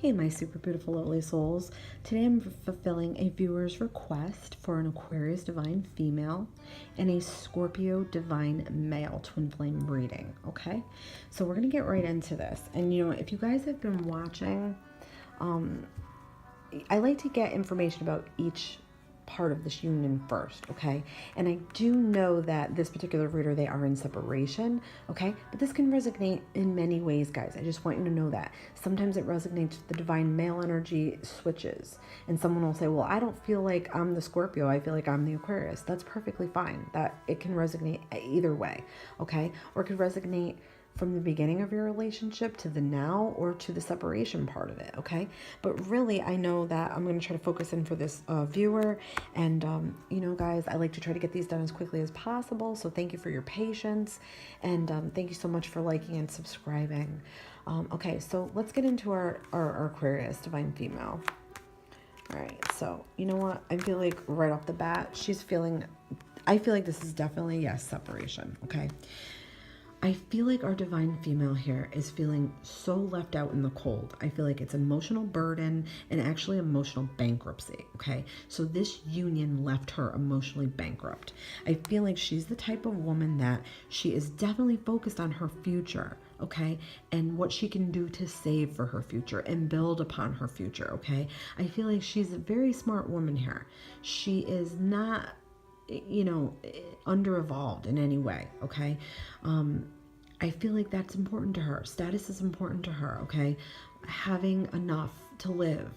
Hey, my super beautiful, lovely souls. Today I'm fulfilling a viewer's request for an Aquarius divine female and a Scorpio divine male twin flame reading. Okay, so we're going to get right into this. And you know, if you guys have been watching, I like to get information about each part of this union first, okay? And I do know that this particular reader, they are in separation, okay? But this can resonate in many ways, guys. I just want you to know that. Sometimes it resonates, the divine male energy switches. And someone will say, well, I don't feel like I'm the Scorpio. I feel like I'm the Aquarius. That's perfectly fine. That it can resonate either way, okay? Or it could resonate from the beginning of your relationship to the now or to the separation part of it, okay? But really, I know that I'm going to try to focus in for this viewer. And, you know, guys, I like to try to get these done as quickly as possible. So thank you for your patience. And thank you so much for liking and subscribing. Okay, so let's get into our Aquarius divine female. All right, so you know what? I feel like right off the bat, I feel like this is definitely, yes, separation, okay? I feel like our divine female here is feeling so left out in the cold. I feel like it's emotional burden and actually emotional bankruptcy, okay? So this union left her emotionally bankrupt. I feel like she's the type of woman that she is definitely focused on her future, okay? And what she can do to save for her future and build upon her future, okay? I feel like she's a very smart woman here. She is not, you know, under evolved in any way, okay? I feel like that's important to her. Status is important to her, okay? Having enough to live,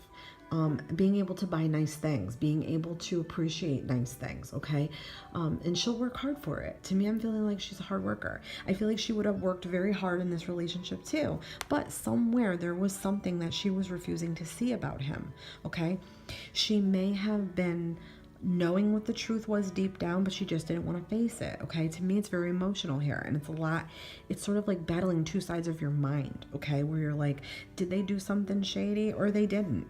being able to buy nice things, being able to appreciate nice things, okay? And she'll work hard for it. To me, I'm feeling like she's a hard worker. I feel like she would have worked very hard in this relationship too, but somewhere there was something that she was refusing to see about him, okay? She may have been knowing what the truth was deep down, but she just didn't want to face it, okay? To me, it's very emotional here, and it's sort of like battling two sides of your mind, okay? Where you're like, did they do something shady or they didn't?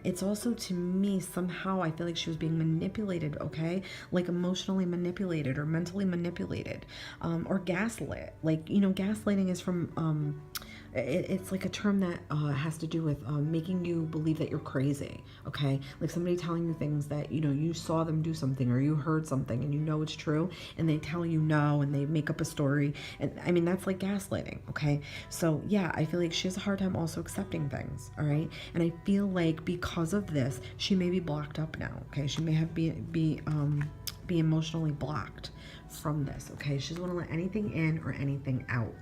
It's also, to me, somehow I feel like she was being manipulated, okay? Like emotionally manipulated or mentally manipulated, or gaslit. Like, you know, gaslighting is from, it's like a term that has to do with making you believe that you're crazy, okay? Like somebody telling you things that, you know, you saw them do something or you heard something and you know it's true, and they tell you no and they make up a story. And I mean, that's like gaslighting, okay? So yeah, I feel like she has a hard time also accepting things, all right? And I feel like because of this, she may be blocked up now, okay? She may have be emotionally blocked from this, okay? She doesn't want to let anything in or anything out,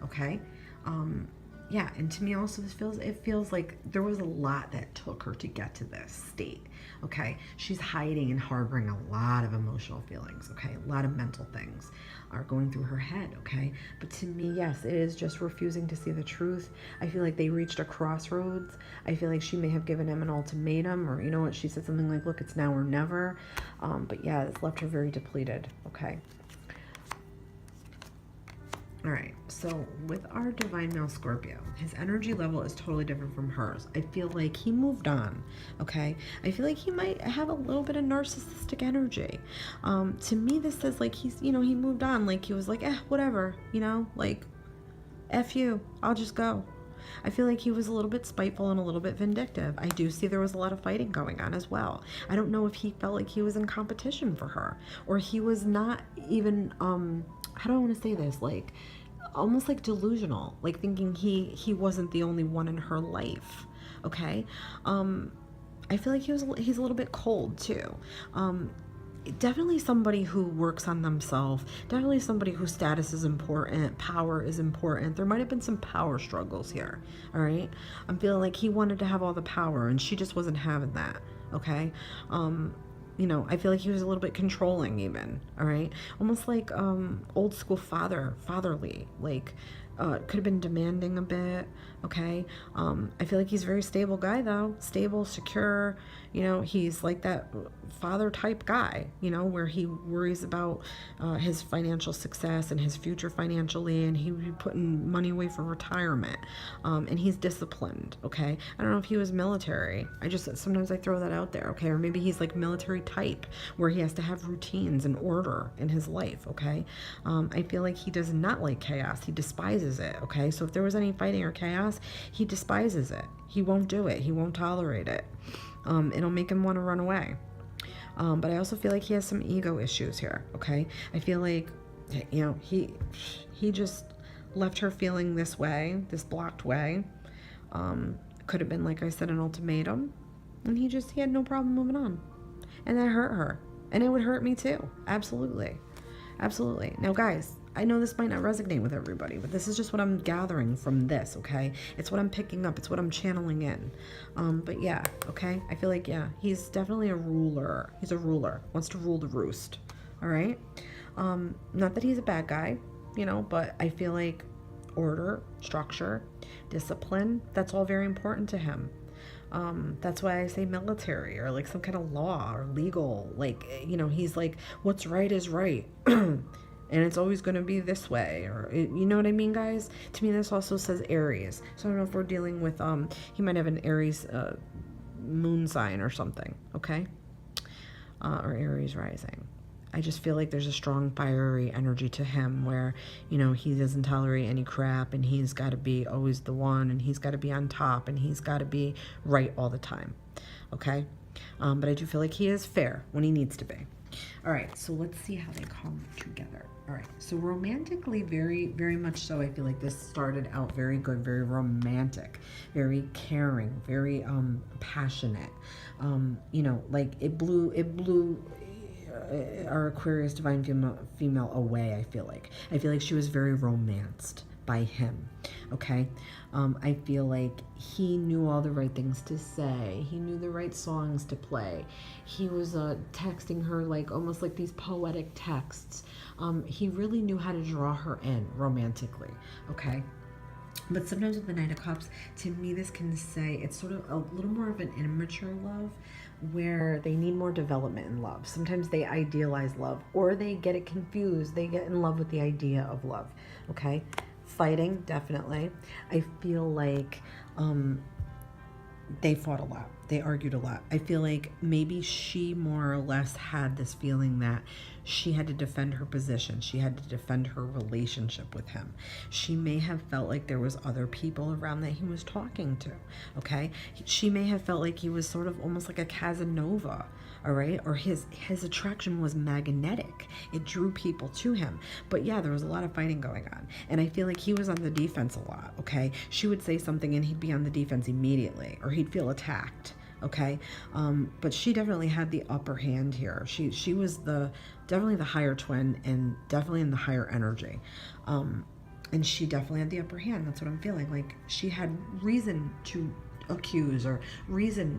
okay? Yeah, and to me also it feels like there was a lot that took her to get to this state, okay? She's hiding and harboring a lot of emotional feelings, okay? A lot of mental things are going through her head, okay? But to me, yes, it is just refusing to see the truth. I feel like they reached a crossroads. I feel like she may have given him an ultimatum, or you know what, she said something like, look, it's now or never. But yeah, it's left her very depleted, okay? All right, so with our divine male Scorpio, his energy level is totally different from hers. I feel like he moved on, okay? I feel like he might have a little bit of narcissistic energy. To me, this says like he's, you know, he moved on. Like he was like, whatever, you know, like, F you, I'll just go. I feel like he was a little bit spiteful and a little bit vindictive. I do see there was a lot of fighting going on as well. I don't know if he felt like he was in competition for her, or he was not even, how do I want to say this? Like, almost like delusional, like thinking he wasn't the only one in her life, okay? I feel like he's a little bit cold too. Definitely somebody who works on themselves, definitely somebody whose status is important, power is important. There might have been some power struggles here, all right? I'm feeling like he wanted to have all the power and she just wasn't having that, okay? You know, I feel like he was a little bit controlling even, all right? Almost like old school fatherly, like could have been demanding a bit, okay? I feel like he's a very stable guy though, stable, secure, you know, he's like that father type guy, you know, where he worries about his financial success and his future financially, and he would be putting money away for retirement, and he's disciplined, okay? I don't know if he was military. Sometimes I throw that out there, okay? Or maybe he's like military type where he has to have routines and order in his life, okay? I feel like he does not like chaos. He despises despises it, okay? So if there was any fighting or chaos, he despises it. He won't do it. He won't tolerate it. It'll make him want to run away. But I also feel like he has some ego issues here, okay? I feel like, you know, he just left her feeling this way, this blocked way. Could have been, like I said, an ultimatum. And he had no problem moving on. And that hurt her. And it would hurt me too. Absolutely. Absolutely. Now, guys, I know this might not resonate with everybody, but this is just what I'm gathering from this, okay? It's what I'm picking up. It's what I'm channeling in. But yeah, okay? I feel like, yeah, he's definitely a ruler. He's a ruler. Wants to rule the roost, all right? Not that he's a bad guy, you know, but I feel like order, structure, discipline, that's all very important to him. That's why I say military or like some kind of law or legal, like, you know, he's like, what's right is right. And it's always going to be this way, or you know what I mean, guys? To me, this also says Aries. So I don't know if we're dealing with, he might have an Aries moon sign or something, okay? Or Aries rising. I just feel like there's a strong fiery energy to him where, you know, he doesn't tolerate any crap, and he's got to be always the one, and he's got to be on top, and he's got to be right all the time, okay? But I do feel like he is fair when he needs to be. All right, so let's see how they come together. All right, so romantically, very, very much so. I feel like this started out very good, very romantic, very caring, very passionate. You know, like it blew our Aquarius divine female away. I feel like she was very romanced by him, okay? I feel like he knew all the right things to say. He knew the right songs to play. He was texting her like almost like these poetic texts. He really knew how to draw her in romantically, okay? But sometimes with the Knight of Cups, to me, this can say it's sort of a little more of an immature love where they need more development in love. Sometimes they idealize love, or they get it confused. They get in love with the idea of love, okay? Fighting, definitely. I feel like they fought a lot. They argued a lot. I feel like maybe she more or less had this feeling that she had to defend her position. She had to defend her relationship with him. She may have felt like there was other people around that he was talking to, okay? She may have felt like he was sort of almost like a Casanova, all right? Or his attraction was magnetic. It drew people to him. But yeah, there was a lot of fighting going on. And I feel like he was on the defense a lot, okay? She would say something and he'd be on the defense immediately, or he'd feel attacked. Okay, but she definitely had the upper hand here. She was definitely the higher twin, and definitely in the higher energy, and she definitely had the upper hand. That's what I'm feeling. Like she had reason to accuse, or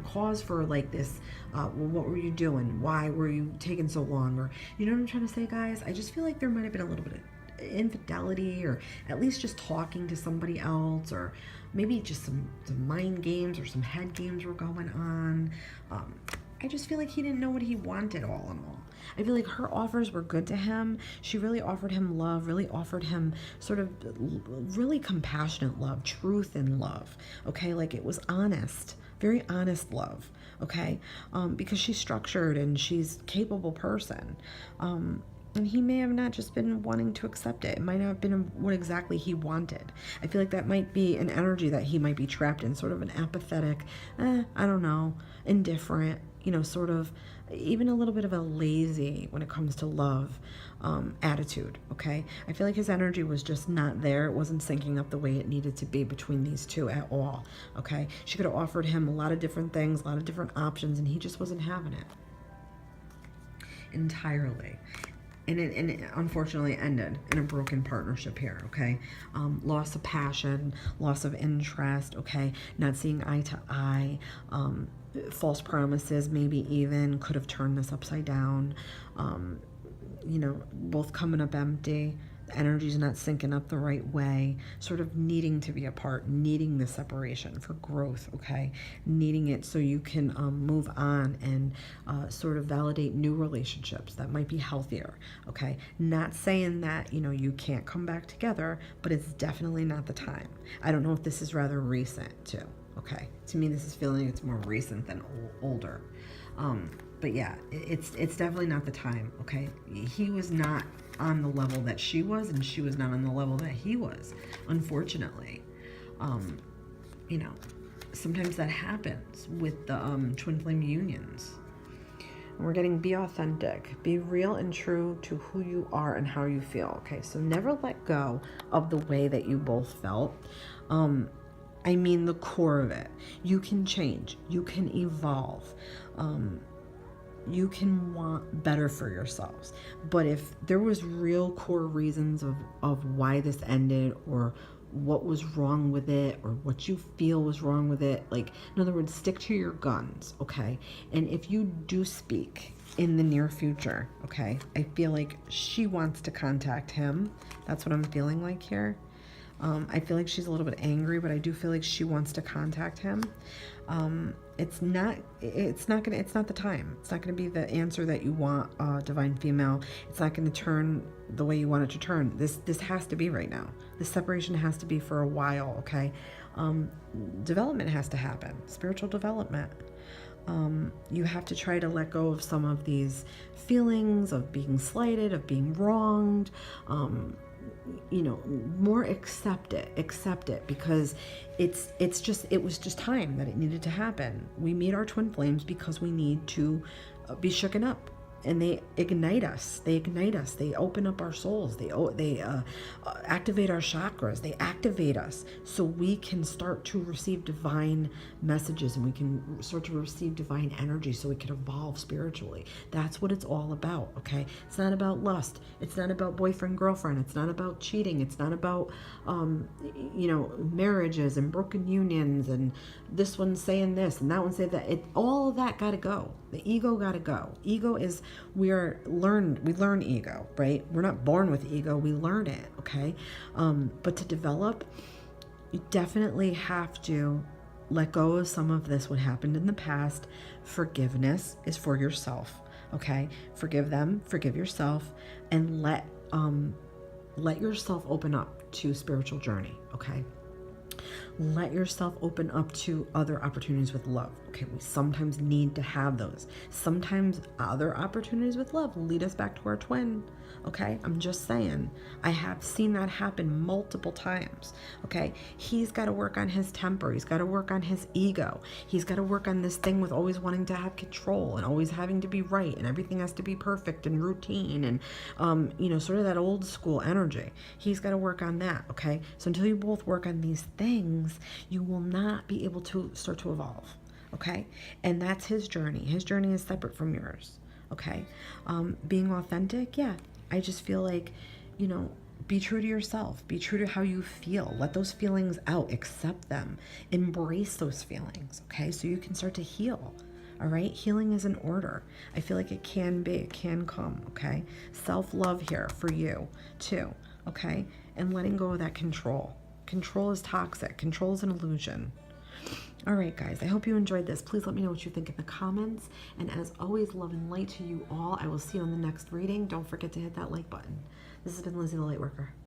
cause for like this. Well, what were you doing? Why were you taking so long? Or you know what I'm trying to say, guys? I just feel like there might have been a little bit of infidelity, or at least just talking to somebody else, or maybe just some mind games or some head games were going on. I just feel like he didn't know what he wanted all in all. I feel like her offers were good to him. She really offered him love, really offered him sort of really compassionate love, truth in love, okay? Like it was honest, very honest love, okay? Because she's structured and she's a capable person. And he may have not just been wanting to accept it. It might not have been what exactly he wanted. I feel like that might be an energy that he might be trapped in, sort of an apathetic, I don't know, indifferent, you know, sort of even a little bit of a lazy when it comes to love attitude, okay? I feel like his energy was just not there. It wasn't syncing up the way it needed to be between these two at all, okay? She could have offered him a lot of different things, a lot of different options, and he just wasn't having it entirely. And it unfortunately ended in a broken partnership here, okay? Loss of passion, loss of interest, okay? Not seeing eye to eye, false promises maybe even could have turned this upside down. You know, both coming up empty. The energy's not syncing up the right way, sort of needing to be apart, needing the separation for growth, okay? Needing it so you can move on and sort of validate new relationships that might be healthier, okay? Not saying that, you know, you can't come back together, but it's definitely not the time. I don't know if this is rather recent too, okay? To me, this is feeling it's more recent than older. But yeah, it's definitely not the time, okay? He was not on the level that she was, and she was not on the level that he was, unfortunately. You know, sometimes that happens with the twin flame unions. And we're getting be authentic, be real and true to who you are and how you feel. Okay, so never let go of the way that you both felt. I mean the core of it. You can change, you can evolve, you can want better for yourselves. But if there was real core reasons of why this ended, or what was wrong with it, or what you feel was wrong with it, like, in other words, stick to your guns, okay? And if you do speak in the near future, okay, I feel like she wants to contact him. That's what I'm feeling like here. I feel like she's a little bit angry, but I do feel like she wants to contact him. It's not the time. It's not gonna be the answer that you want, divine female. It's not gonna turn the way you want it to turn. This has to be right now. This separation has to be for a while, okay? Development has to happen, spiritual development. You have to try to let go of some of these feelings of being slighted, of being wronged, you know, more accept it, because it was just time that it needed to happen. We meet our twin flames because we need to be shooken up, and they ignite us. They open up our souls. They activate our chakras. They activate us so we can start to receive divine messages, and we can start to receive divine energy so we can evolve spiritually. That's what it's all about, okay? It's not about lust. It's not about boyfriend, girlfriend. It's not about cheating. It's not about, you know, marriages and broken unions and this one saying this and that one saying that. All of that got to go. The ego got to go. Ego is, we learn ego, right? We're not born with ego. We learn it, okay? But to develop, you definitely have to let go of some of this, what happened in the past. Forgiveness is for yourself, okay? Forgive them, forgive yourself, and let yourself open up to spiritual journey, okay? Let yourself open up to other opportunities with love. Okay, we sometimes need to have those. Sometimes other opportunities with love lead us back to our twin. Okay, I'm just saying. I have seen that happen multiple times. Okay, he's got to work on his temper. He's got to work on his ego. He's got to work on this thing with always wanting to have control and always having to be right, and everything has to be perfect and routine, and you know, sort of that old school energy. He's got to work on that. Okay, so until you both work on these things, you will not be able to start to evolve. Okay, and that's his journey. His journey is separate from yours. Okay, being authentic, yeah. I just feel like, you know, be true to yourself. Be true to how you feel. Let those feelings out. Accept them. Embrace those feelings, okay? So you can start to heal, all right? Healing is an order. I feel like it can be. It can come, okay? Self-love here for you, too, okay? And letting go of that control. Control is toxic. Control is an illusion. All right, guys, I hope you enjoyed this. Please let me know what you think in the comments. And as always, love and light to you all. I will see you on the next reading. Don't forget to hit that like button. This has been Lizzie the Lightworker.